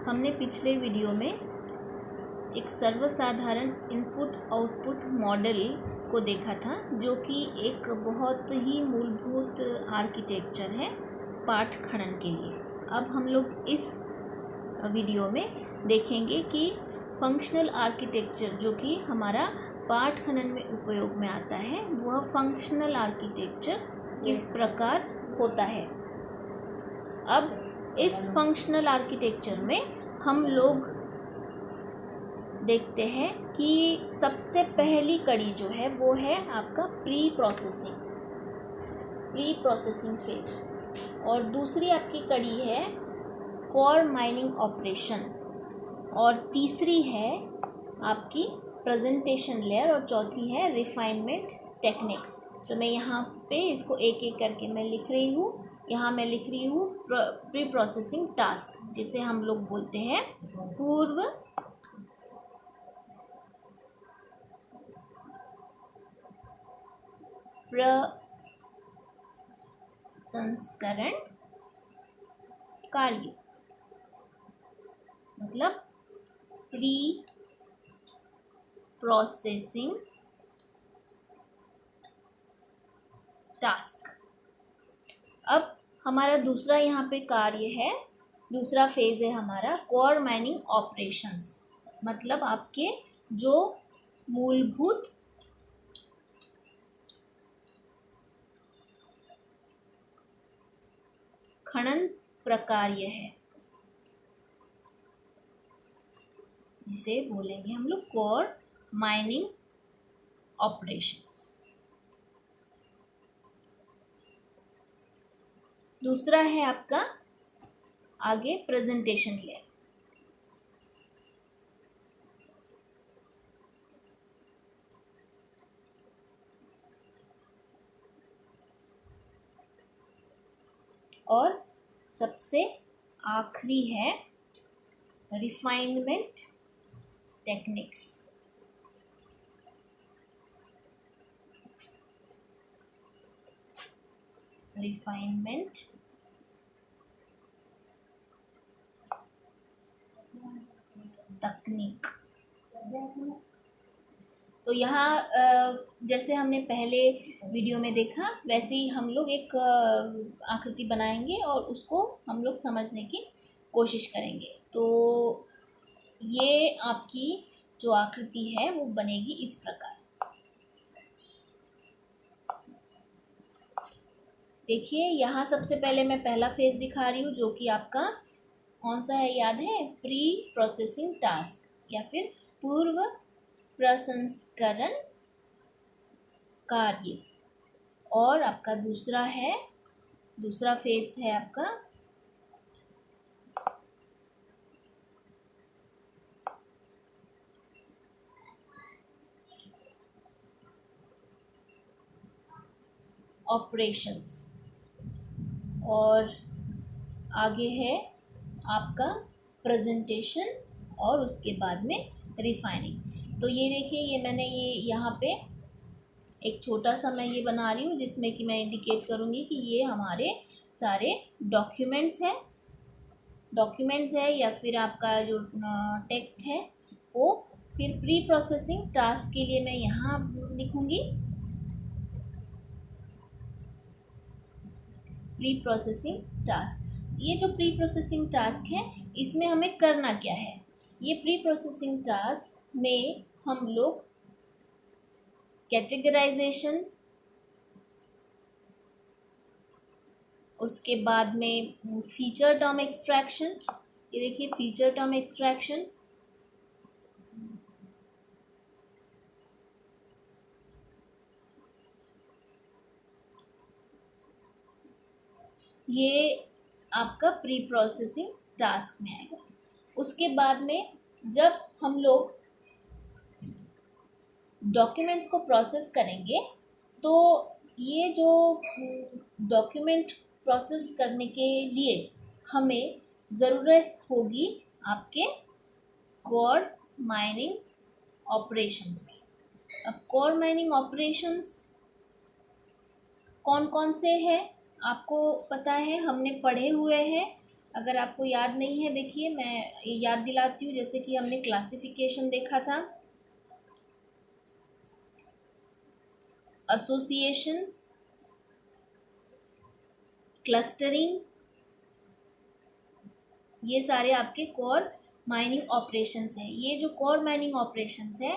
हमने पिछले वीडियो में एक सर्वसाधारण इनपुट आउटपुट मॉडल को देखा था, जो कि एक बहुत ही मूलभूत आर्किटेक्चर है पाठ खनन के लिए। अब हम लोग इस वीडियो में देखेंगे कि फंक्शनल आर्किटेक्चर जो कि हमारा पाठ खनन में उपयोग में आता है, वह फंक्शनल आर्किटेक्चर किस प्रकार होता है। अब इस फंक्शनल आर्किटेक्चर में हम लोग देखते हैं कि सबसे पहली कड़ी जो है वो है आपका प्री प्रोसेसिंग फेज, और दूसरी आपकी कड़ी है कोर माइनिंग ऑपरेशन, और तीसरी है आपकी प्रेजेंटेशन लेयर, और चौथी है रिफाइनमेंट टेक्निक्स। तो मैं यहाँ पे इसको एक एक करके मैं लिख रही हूँ। यहाँ मैं लिख रही हूँ प्री प्रोसेसिंग टास्क, जिसे हम लोग बोलते हैं पूर्व प्रसंस्करण कार्य, मतलब प्री प्रोसेसिंग टास्क। अब हमारा दूसरा यहाँ पे कार्य है, दूसरा फेज है हमारा कोर माइनिंग ऑपरेशंस, मतलब आपके जो मूलभूत खनन प्रक्रिया है, जिसे बोलेंगे हम लोग कोर माइनिंग ऑपरेशंस। दूसरा है आपका आगे प्रेजेंटेशन लेयर। और सबसे आखिरी है रिफाइनमेंट टेक्निक्स। रिफाइनमेंट तकनीक। तो यहाँ जैसे हमने पहले वीडियो में देखा, वैसे ही हम लोग एक आकृति बनाएंगे और उसको हम लोग समझने की कोशिश करेंगे। तो ये आपकी जो आकृति है वो बनेगी इस प्रकार। देखिए, यहाँ सबसे पहले मैं पहला फेज दिखा रही हूँ, जो कि आपका कौन सा है, याद है? प्री प्रोसेसिंग टास्क या फिर पूर्व प्रसंस्करण कार्य। और आपका दूसरा फेज है आपका ऑपरेशंस, और आगे है आपका प्रेजेंटेशन, और उसके बाद में रिफाइनिंग। तो ये देखिए, ये मैंने यहाँ पे एक छोटा सा मैं ये बना रही हूँ, जिसमें कि मैं इंडिकेट करूँगी कि ये हमारे सारे डॉक्यूमेंट्स है या फिर आपका जो टेक्स्ट है वो। फिर प्री प्रोसेसिंग टास्क के लिए मैं यहाँ लिखूँगी प्री प्रोसेसिंग टास्क। ये जो प्री प्रोसेसिंग टास्क है, इसमें हमें करना क्या है? ये प्री प्रोसेसिंग टास्क में हम लोग कैटेगराइजेशन, उसके बाद में फीचर टर्म एक्सट्रैक्शन। ये देखिए, फीचर टर्म एक्सट्रैक्शन, ये आपका प्री प्रोसेसिंग टास्क में आएगा। उसके बाद में जब हम लोग डॉक्यूमेंट्स को प्रोसेस करेंगे, तो ये जो डॉक्यूमेंट प्रोसेस करने के लिए हमें ज़रूरत होगी आपके कोर माइनिंग ऑपरेशंस की। अब कोर माइनिंग ऑपरेशंस कौन कौन से हैं आपको पता है, हमने पढ़े हुए हैं अगर आपको याद नहीं है, देखिए मैं याद दिलाती हूँ। जैसे कि हमने क्लासिफिकेशन देखा था, एसोसिएशन, क्लस्टरिंग, ये सारे आपके कोर माइनिंग ऑपरेशंस हैं। ये जो कोर माइनिंग ऑपरेशंस है,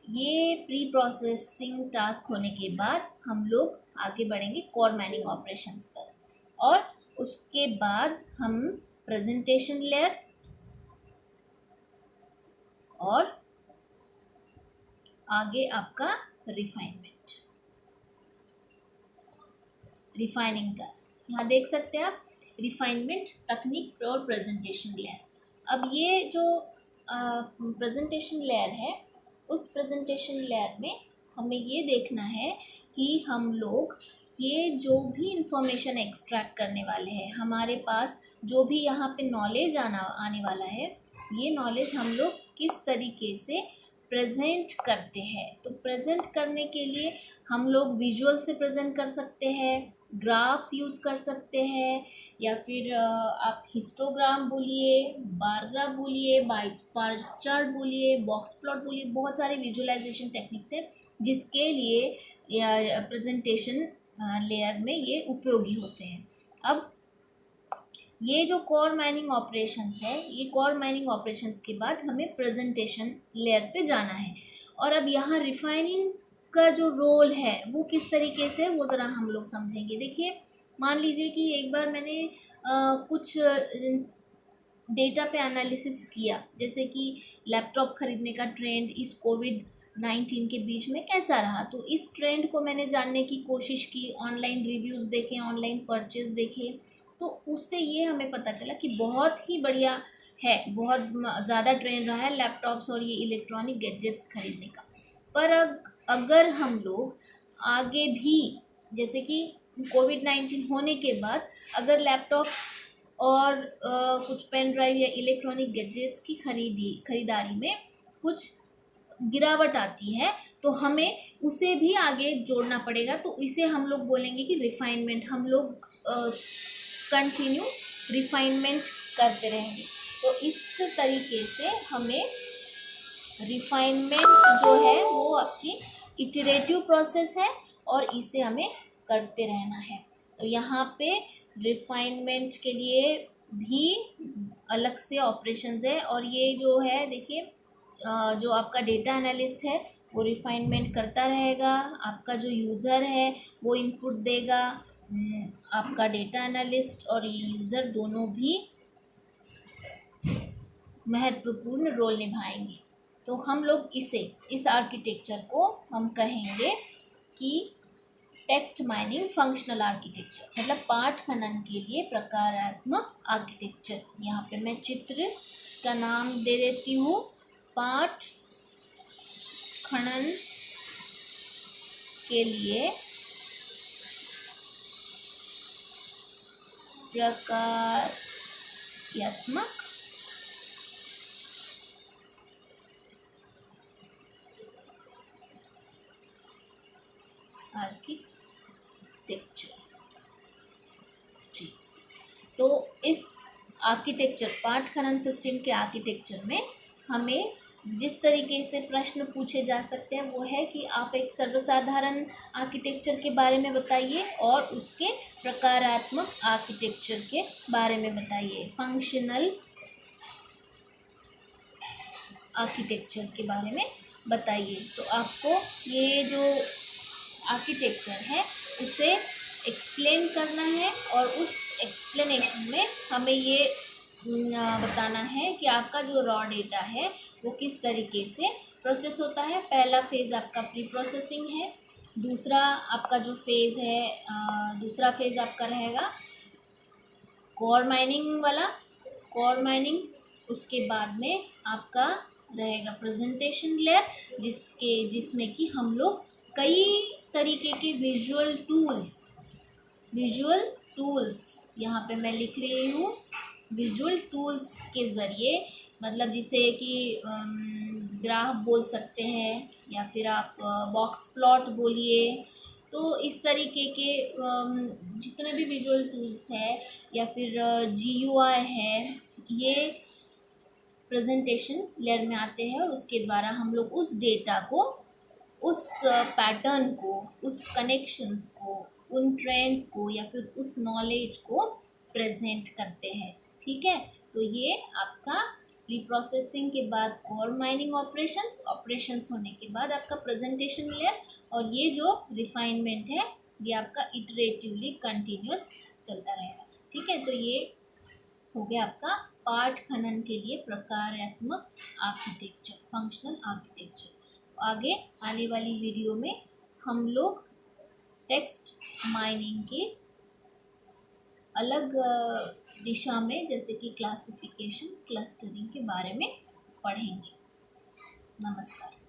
ये प्री प्रोसेसिंग टास्क होने के बाद हम लोग आगे बढ़ेंगे कोर माइनिंग ऑपरेशंस पर, और उसके बाद हम प्रेजेंटेशन लेयर और आगे आपका रिफाइनिंग टास्क। यहाँ देख सकते हैं आप, रिफाइनमेंट, तकनीक और प्रेजेंटेशन लेयर। अब ये जो प्रेजेंटेशन लेयर है, उस प्रेजेंटेशन लेयर में हमें ये देखना है कि हम लोग ये जो भी इंफॉर्मेशन एक्सट्रैक्ट करने वाले हैं, हमारे पास जो भी यहाँ पे नॉलेज आने वाला है, ये नॉलेज हम लोग किस तरीके से प्रेजेंट करते हैं। तो प्रेजेंट करने के लिए हम लोग विजुअल से प्रेजेंट कर सकते हैं, ग्राफ्स यूज़ कर सकते हैं, या फिर आप हिस्टोग्राम बोलिए, बार ग्राफ बोलिए, बार चार्ट बोलिए, बॉक्स प्लॉट बोलिए, बहुत सारे विजुअलाइजेशन टेक्निक्स हैं जिसके लिए प्रेजेंटेशन लेयर में ये उपयोगी होते हैं। अब ये जो कोर माइनिंग ऑपरेशंस है, ये कोर माइनिंग ऑपरेशंस के बाद हमें प्रेजेंटेशन लेयर पे जाना है। और अब यहाँ रिफाइनिंग का जो रोल है वो किस तरीके से, वो ज़रा हम लोग समझेंगे। देखिए, मान लीजिए कि एक बार मैंने कुछ डेटा पे एनालिसिस किया, जैसे कि लैपटॉप ख़रीदने का ट्रेंड इस कोविड-19 के बीच में कैसा रहा। तो इस ट्रेंड को मैंने जानने की कोशिश की, ऑनलाइन रिव्यूज़ देखे, ऑनलाइन परचेज़ देखे, तो उससे ये हमें पता चला कि बहुत ही बढ़िया है, बहुत ज़्यादा ट्रेंड रहा है लैपटॉप्स और ये इलेक्ट्रॉनिक गैजेट्स खरीदने का। पर अगर हम लोग आगे भी, जैसे कि कोविड-19 होने के बाद अगर लैपटॉप्स और कुछ पेन ड्राइव या इलेक्ट्रॉनिक गैजेट्स की खरीदारी में कुछ गिरावट आती है, तो हमें उसे भी आगे जोड़ना पड़ेगा। तो इसे हम लोग बोलेंगे कि रिफाइनमेंट, हम लोग कंटिन्यू रिफाइनमेंट करते रहेंगे। तो इस तरीके से हमें रिफाइनमेंट जो है वो आपकी इटरेटिव प्रोसेस है और इसे हमें करते रहना है। तो यहाँ पे रिफाइनमेंट के लिए भी अलग से ऑपरेशंस है, और ये जो है देखिए, जो आपका डेटा एनालिस्ट है वो रिफाइनमेंट करता रहेगा, आपका जो यूज़र है वो इनपुट देगा, आपका डेटा एनालिस्ट और ये यूज़र दोनों भी महत्वपूर्ण रोल निभाएंगे। तो हम लोग इस आर्किटेक्चर को हम कहेंगे कि टेक्स्ट माइनिंग फंक्शनल आर्किटेक्चर, मतलब पाठ खनन के लिए प्रकारात्मक आर्किटेक्चर। यहाँ पे मैं चित्र का नाम दे देती हूँ, पाठ खनन के लिए प्रकारात्मक आर्किटेक्चर जी। तो इस आर्किटेक्चर, पाठ खनन सिस्टम के आर्किटेक्चर में हमें जिस तरीके से प्रश्न पूछे जा सकते हैं वो है कि आप एक सर्वसाधारण आर्किटेक्चर के बारे में बताइए और उसके प्रकारात्मक आर्किटेक्चर के बारे में बताइए, फंक्शनल आर्किटेक्चर के बारे में बताइए। तो आपको ये जो आर्किटेक्चर है उसे एक्सप्लेन करना है, और उस एक्सप्लेनेशन में हमें ये बताना है कि आपका जो रॉ डेटा है वो किस तरीके से प्रोसेस होता है। पहला फेज़ आपका प्री प्रोसेसिंग है, दूसरा आपका जो फेज़ है, दूसरा फेज़ आपका रहेगा कोर माइनिंग वाला, कोर माइनिंग। उसके बाद में आपका रहेगा प्रेजेंटेशन लेयर, जिसमें कि हम लोग कई तरीके के विजुअल टूल्स यहाँ पे मैं लिख रही हूँ, विजुअल टूल्स के ज़रिए, मतलब जिसे कि ग्राफ बोल सकते हैं, या फिर आप बॉक्स प्लॉट बोलिए, तो इस तरीके के जितने भी विजुअल टूल्स है या फिर GUI है, ये प्रेजेंटेशन लेयर में आते हैं और उसके द्वारा हम लोग उस डेटा को, उस पैटर्न को, उस कनेक्शंस को, उन ट्रेंड्स को या फिर उस नॉलेज को प्रेजेंट करते हैं। ठीक है, तो ये आपका प्रीप्रोसेसिंग के बाद कोर माइनिंग ऑपरेशंस होने के बाद आपका प्रेजेंटेशन लेयर, और ये जो रिफाइनमेंट है ये आपका इटरेटिवली कंटिन्यूस चलता रहेगा। ठीक है, तो ये हो गया आपका पाठ खनन के लिए प्रकार्यात्मक आर्किटेक्चर, फंक्शनल आर्किटेक्चर। आगे आने वाली वीडियो में हम लोग टेक्स्ट माइनिंग के अलग दिशा में, जैसे कि क्लासिफिकेशन, क्लस्टरिंग के बारे में पढ़ेंगे। नमस्कार।